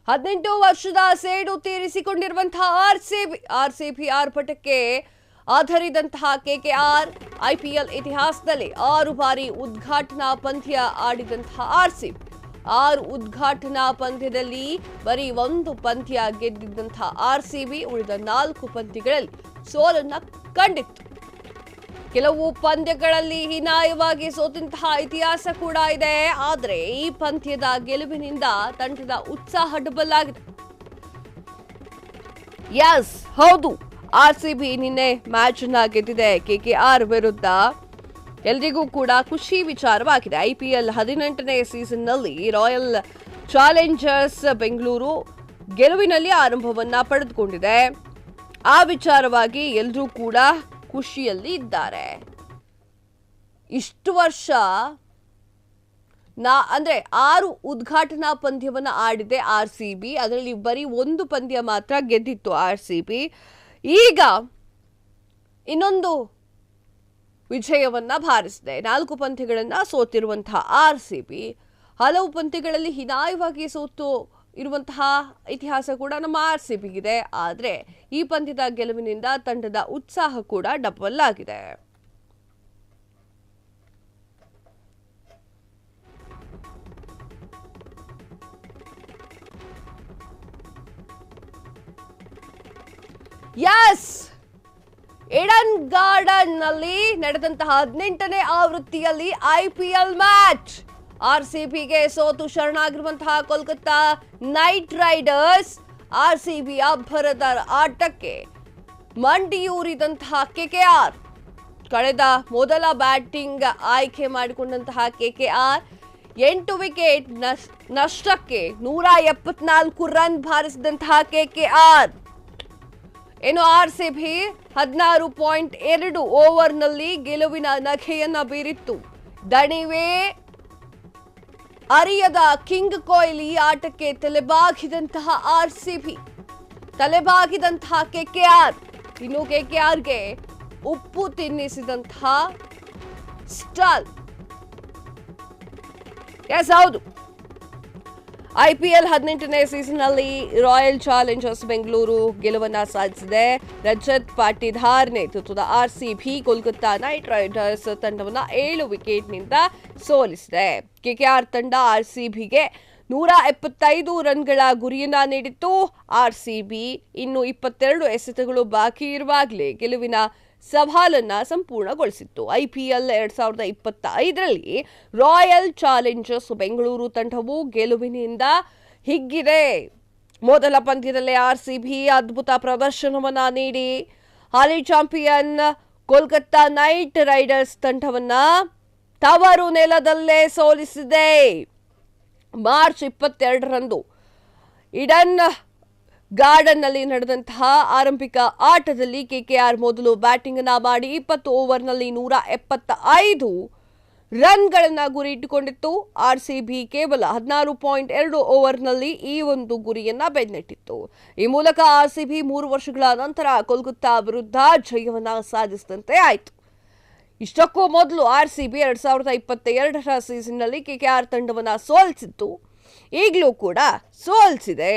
18 ವರ್ಷದ ಸೇಡು ತೀರಿಸಿಕೊಂಡಿರುವಂತಹ RCB ಆರ್ಭಟಕ್ಕೆ ಆಧರಿದಂತಹ KKR IPL ಇತಿಹಾಸದಲ್ಲಿ 6 ಬಾರಿ ಉದ್ಘಾಟನಾ ಪಂದ್ಯ ಆಡಿದಂತಹ ಆರ್ಸಿಬಿ 6 ಉದ್ಘಾಟನಾ ಪಂದ್ಯದಲ್ಲಿ ಬರೀ 1 ಪಂದ್ಯ ಗೆದ್ದಿದ್ದಂತಹ ಆರ್ಸಿಬಿ ಉಳಿದ 4 ಪಂದ್ಯಗಳಲ್ಲಿ ಸೋಲನ್ನ ಕಂಡಿತ್ತು. ಕೆಲವು ಪಂದ್ಯಗಳಲ್ಲಿ ಹೀನಾಯವಾಗಿ ಸೋತಂತಹ ಇತಿಹಾಸ ಕೂಡ ಇದೆ. ಆದರೆ ಈ ಪಂದ್ಯದ ಗೆಲುವಿನಿಂದ ತಂಡದ ಉತ್ಸಾಹ ಡಬಲ್ ಆಗಿದೆ. ಯಸ್, ಹೌದು, ಆರ್ಸಿಬಿ ನಿನ್ನೆ ಮ್ಯಾಚ್ ಅನ್ನ ಗೆದ್ದಿದೆ ಕೆಕೆಆರ್ ವಿರುದ್ಧ. ಎಲ್ರಿಗೂ ಕೂಡ ಖುಷಿ ವಿಚಾರವಾಗಿದೆ. ಐಪಿಎಲ್ 18ನೇ ಸೀಸನ್ನಲ್ಲಿ ರಾಯಲ್ ಚಾಲೆಂಜರ್ಸ್ ಬೆಂಗಳೂರು ಗೆಲುವಿನಲ್ಲಿ ಆರಂಭವನ್ನ ಪಡೆದುಕೊಂಡಿದೆ. ಆ ವಿಚಾರವಾಗಿ ಎಲ್ಲರೂ ಕೂಡ ಖುಷಿಯಲ್ಲಿ ಇದ್ದಾರೆ. ಇಷ್ಟು ವರ್ಷ ಅಂದ್ರೆ 6 ಉದ್ಘಾಟನಾ ಪಂದ್ಯವನ್ನ ಆಡಿದೆ ಆರ್ಸಿಬಿ. ಅದರಲ್ಲಿ ಬರೀ 1 ಪಂದ್ಯ ಮಾತ್ರ ಗೆದ್ದಿತ್ತು ಆರ್ಸಿಬಿ. ಈಗ ಇನ್ನೊಂದು ವಿಜಯವನ್ನ ಬಾರಿಸಿದೆ. 4 ಪಂದ್ಯಗಳನ್ನ ಸೋತಿರುವಂತಹ ಆರ್ಸಿಬಿ ಹಲವು ಪಂದ್ಯಗಳಲ್ಲಿ ಹೀನಾಯವಾಗಿ ಸೋತು ಇರುವಂತಹ ಇತಿಹಾಸ ಕೂಡ ನಮ್ಮ ಆರ್ಸಿಬಿಗಿದೆ. ಆದರೆ ಈ ಪಂದ್ಯದ ಗೆಲುವಿನಿಂದ ತಂಡದ ಉತ್ಸಾಹ ಕೂಡ ಡಬಲ್ ಆಗಿದೆ. ಯಸ್, ಈಡನ್ ಗಾರ್ಡನ್ ನಲ್ಲಿ ನಡೆದಂತಹ 18ನೇ ಆವೃತ್ತಿಯಲ್ಲಿ ಐಪಿಎಲ್ ಮ್ಯಾಚ್ ಆರ್ಸಿಬಿಗೆ ಸೋತು ಶರಣಾಗಿರುವಂತಹ ಕೋಲ್ಕತ್ತಾ ನೈಟ್ ರೈಡರ್ಸ್ ಆರ್ಸಿಬಿ ಅಬ್ಬರದ ಆಟಕ್ಕೆ ಮಂಡಿಯೂರಿದಂತಹ ಕೆಕೆಆರ್ ಕಳೆದ ಮೊದಲ ಬ್ಯಾಟಿಂಗ್ ಆಯ್ಕೆ ಮಾಡಿಕೊಂಡಂತಹ ಕೆಕೆಆರ್ 8 ವಿಕೆಟ್ ನಷ್ಟಕ್ಕೆ 174 ರನ್ ಬಾರಿಸಿದಂತಹ ಕೆಕೆಆರ್ ಇನ್ನು ಆರ್ಸಿಬಿ 16.2 ಓವರ್ನಲ್ಲಿ ಗೆಲುವಿನ ನಗೆಯನ್ನ ಬೀರಿತ್ತು. ದಣಿವೇ ಅರಿಯದ ಕಿಂಗ್ ಕೊಹ್ಲಿ ಆಟಕ್ಕೆ ತಲೆಬಾಗಿದಂತಹ ಆರ್ಸಿಬಿ, ತಲೆಬಾಗಿದಂತಹ ಕೆಕೆಆರ್, ಇನ್ನು ಕೆಕೆಆರ್ಗೆ ಉಪ್ಪು ತಿನ್ನಿಸಿದಂತಹ ಸ್ಟಾಲ್. ಎಸ್, ಹೌದು, ಐಪಿಎಲ್ 18ನೇ ಸೀಸನ್ನಲ್ಲಿ ರಾಯಲ್ ಚಾಲೆಂಜರ್ಸ್ ಬೆಂಗಳೂರು ಗೆಲುವನ್ನ ಸಾಧಿಸಿದೆ. ರಜತ್ ಪಾಟೀದಾರ್ ನೇತೃತ್ವದ ಆರ್ಸಿಬಿ ಕೋಲ್ಕತ್ತಾ ನೈಟ್ ರೈಡರ್ಸ್ ತಂಡವನ್ನ 7 ವಿಕೆಟ್ನಿಂದ ಸೋಲಿಸಿದೆ. ಕೆಕೆಆರ್ ತಂಡ ಆರ್ಸಿಬಿಗೆ 175 ರನ್ಗಳ ಗುರಿಯನ್ನ ನೀಡಿತ್ತು. ಆರ್ಸಿಬಿ ಇನ್ನು 22 ಎಸೆತಗಳು ಬಾಕಿ ಇರುವಾಗಲೇ ಗೆಲುವಿನ ಸವಾಲನ್ನ ಸಂಪೂರ್ಣಗೊಳಿಸಿತ್ತು. ಐಪಿಎಲ್ 2025ರಲ್ಲಿ ರಾಯಲ್ ಚಾಲೆಂಜರ್ಸ್ ಬೆಂಗಳೂರು ತಂಡವು ಗೆಲುವಿನಿಂದ ಹಿಗ್ಗಿದೆ. ಮೊದಲ ಪಂದ್ಯದಲ್ಲೇ ಆರ್ಸಿಬಿ ಅದ್ಭುತ ಪ್ರದರ್ಶನವನ್ನ ನೀಡಿ ಹಾಲಿ ಚಾಂಪಿಯನ್ ಕೋಲ್ಕತ್ತಾ ನೈಟ್ ರೈಡರ್ಸ್ ತಂಡವನ್ನ ತವರು ನೆಲದಲ್ಲೇ ಸೋಲಿಸಿದೆ. ಮಾರ್ಚ್ 22ರಂದು ಈಡನ್ ಗಾರ್ಡನ್ನಲ್ಲಿ ನಡೆದಂತಹ ಆರಂಭಿಕ ಆಟದಲ್ಲಿ ಕೆಕೆಆರ್ ಮೊದಲು ಬ್ಯಾಟಿಂಗ್ ಅನ್ನ ಮಾಡಿ 20 ಓವರ್ನಲ್ಲಿ 175 ರನ್ಗಳನ್ನ ಗುರಿ ಇಟ್ಟುಕೊಂಡಿತ್ತು. ಆರ್ಸಿಬಿ ಕೇವಲ 16.2 ಓವರ್ನಲ್ಲಿ ಈ ಒಂದು ಗುರಿಯನ್ನ ಬೆನ್ನಟ್ಟಿತ್ತು. ಈ ಮೂಲಕ ಆರ್ಸಿಬಿ 3 ವರ್ಷಗಳ ನಂತರ ಕೋಲ್ಕತ್ತಾ ವಿರುದ್ಧ ಜಯವನ್ನ ಸಾಧಿಸಿದಂತೆ ಆಯಿತು. ಇಷ್ಟಕ್ಕೂ ಮೊದಲು ಆರ್ಸಿಬಿ 2022ರ ಸೀಸನ್ನಲ್ಲಿ ಕೆಕೆಆರ್ ತಂಡವನ್ನ ಸೋಲಿಸಿತ್ತು. ಈಗಲೂ ಕೂಡ ಸೋಲಿಸಿದೆ.